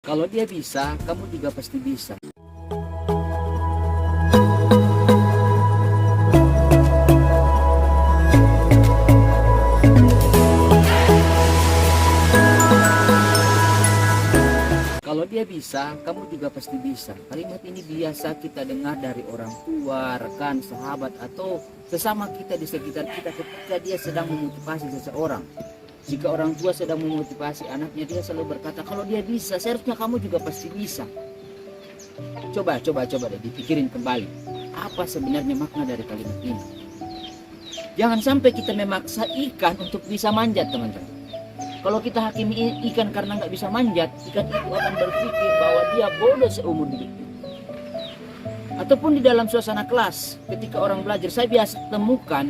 Kalau dia bisa, kamu juga pasti bisa. Kalau dia bisa, kamu juga pasti bisa. Kalimat ini biasa kita dengar dari orang tua, rekan, sahabat, atau sesama kita di sekitar kita ketika dia sedang memotivasi seseorang. Jika orang tua sedang memotivasi anaknya, dia selalu berkata, kalau dia bisa, seharusnya kamu juga pasti bisa. Coba deh dipikirin kembali. Apa sebenarnya makna dari kalimat ini? Jangan sampai kita memaksa ikan untuk bisa manjat, teman-teman. Kalau kita hakimi ikan karena nggak bisa manjat, ikan itu akan berpikir bahwa dia bodoh seumur hidupnya. Ataupun di dalam suasana kelas, ketika orang belajar, saya biasa temukan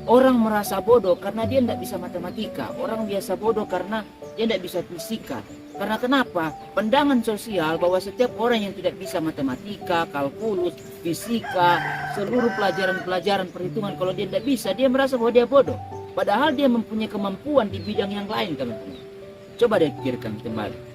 orang merasa bodoh karena dia tidak bisa matematika. Orang biasa bodoh karena dia tidak bisa fisika. Karena kenapa? Pandangan sosial bahwa setiap orang yang tidak bisa matematika, kalkulus, fisika, seluruh pelajaran perhitungan, kalau dia tidak bisa, dia merasa bahwa dia bodoh. Padahal dia mempunyai kemampuan di bidang yang lain, teman-teman. Coba deh pikirkan kembali.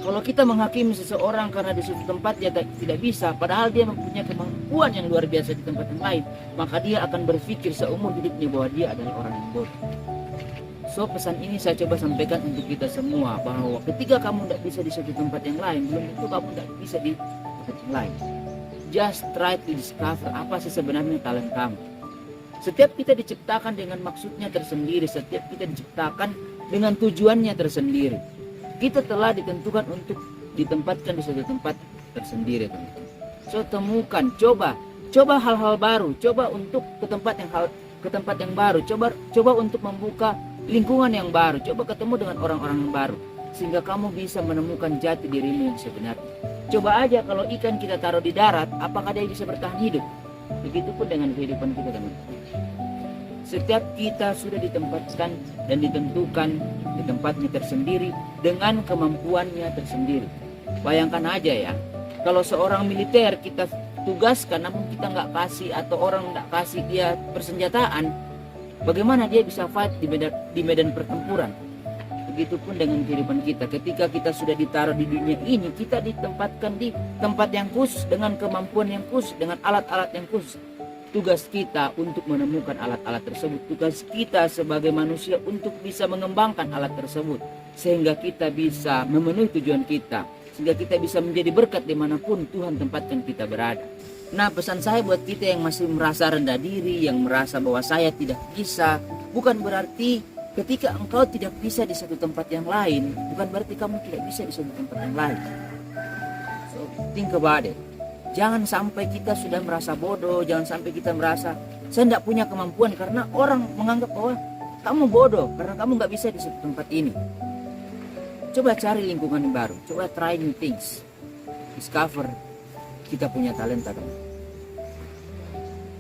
Kalau kita menghakimi seseorang karena di suatu tempat dia tidak bisa, padahal dia mempunyai kemampuan yang luar biasa di tempat yang lain, maka dia akan berpikir seumur hidupnya bahwa dia adalah orang yang bodoh. So, pesan ini saya coba sampaikan untuk kita semua, bahwa ketika kamu tidak bisa di suatu tempat yang lain, belum tentu kamu tidak bisa di tempat yang lain. Just try to discover apa sih sebenarnya talent kamu. Setiap kita diciptakan dengan maksudnya tersendiri, setiap kita diciptakan dengan tujuannya tersendiri. Kita telah ditentukan untuk ditempatkan di suatu tempat tersendiri, teman-teman. So, temukan, coba hal-hal baru, coba untuk ke tempat yang baru, coba untuk membuka lingkungan yang baru, coba ketemu dengan orang-orang yang baru, sehingga kamu bisa menemukan jati dirimu yang sebenarnya. Coba aja kalau ikan kita taruh di darat, apakah dia bisa bertahan hidup? Begitupun dengan kehidupan kita, teman-teman. Setiap kita sudah ditempatkan dan ditentukan di tempatnya tersendiri dengan kemampuannya tersendiri. Bayangkan aja ya, kalau seorang militer kita tugaskan namun kita nggak kasih, atau orang nggak kasih dia persenjataan, bagaimana dia bisa fight di medan pertempuran? Begitupun dengan kehidupan kita. Ketika kita sudah ditaruh di dunia ini, kita ditempatkan di tempat yang khusus, dengan kemampuan yang khusus, dengan alat-alat yang khusus. Tugas kita untuk menemukan alat-alat tersebut. Tugas kita sebagai manusia untuk bisa mengembangkan alat tersebut, sehingga kita bisa memenuhi tujuan kita, sehingga kita bisa menjadi berkat dimanapun Tuhan tempatkan kita berada. Nah, pesan saya buat kita yang masih merasa rendah diri, yang merasa bahwa saya tidak bisa, bukan berarti ketika engkau tidak bisa di satu tempat yang lain, bukan berarti kamu tidak bisa di satu tempat yang lain. So, think about it. Jangan sampai kita sudah merasa bodoh, jangan sampai kita merasa saya tidak punya kemampuan karena orang menganggap bahwa kamu bodoh karena kamu nggak bisa di satu tempat ini. Coba cari lingkungan yang baru, coba try new things, discover kita punya talenta, teman.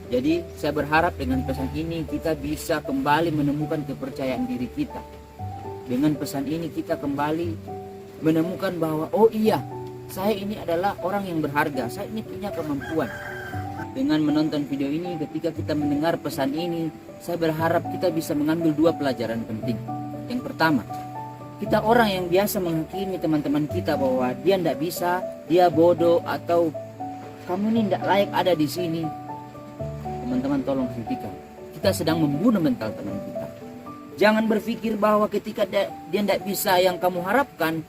Jadi saya berharap dengan pesan ini kita bisa kembali menemukan kepercayaan diri kita. Dengan pesan ini kita kembali menemukan bahwa oh iya, saya ini adalah orang yang berharga, saya ini punya kemampuan. Dengan menonton video ini, ketika kita mendengar pesan ini, saya berharap kita bisa mengambil dua pelajaran penting. Yang pertama, kita orang yang biasa menghakimi teman-teman kita bahwa dia tidak bisa, dia bodoh, atau kamu ini tidak layak ada di sini. Teman-teman tolong hentikan. Kita sedang membunuh mental teman kita. Jangan berpikir bahwa ketika dia tidak bisa yang kamu harapkan,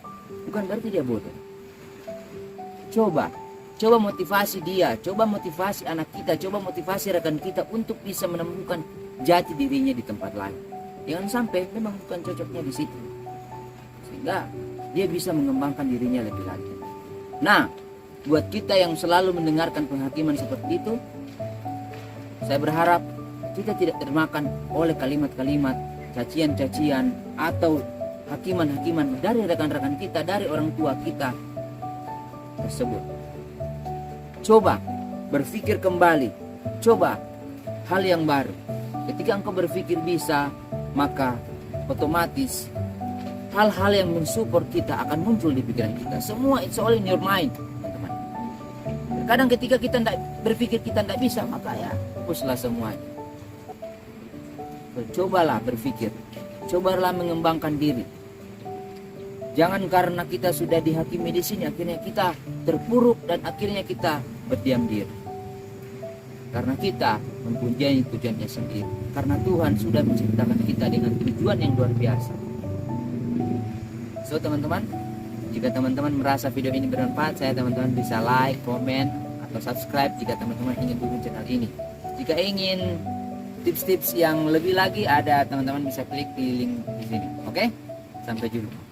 bukan berarti dia bodoh. Coba motivasi dia, coba motivasi anak kita, coba motivasi rekan kita untuk bisa menemukan jati dirinya di tempat lain. Jangan sampai memang bukan cocoknya di situ, sehingga dia bisa mengembangkan dirinya lebih lagi. Nah, buat kita yang selalu mendengarkan penghakiman seperti itu, saya berharap kita tidak termakan oleh kalimat-kalimat cacian-cacian atau hakiman-hakiman dari rekan-rekan kita, dari orang tua kita tersebut. Coba berpikir kembali, coba hal yang baru. Ketika engkau berpikir bisa, maka otomatis hal-hal yang mensupport kita akan muncul di pikiran kita. Semua it's all in your mind, teman-teman. Kadang ketika kita tidak berpikir kita tidak bisa, maka ya hapuslah semuanya. Cobalah berpikir, cobalah mengembangkan diri. Jangan karena kita sudah dihakimi di sini akhirnya kita terpuruk dan akhirnya kita berdiam diri. Karena kita mempunyai tujuannya sendiri. Karena Tuhan sudah menciptakan kita dengan tujuan yang luar biasa. So teman-teman, jika teman-teman merasa video ini bermanfaat, saya teman-teman bisa like, komen, atau subscribe jika teman-teman ingin dukung channel ini. Jika ingin tips-tips yang lebih lagi ada, teman-teman bisa klik di link di sini. Oke? Sampai jumpa.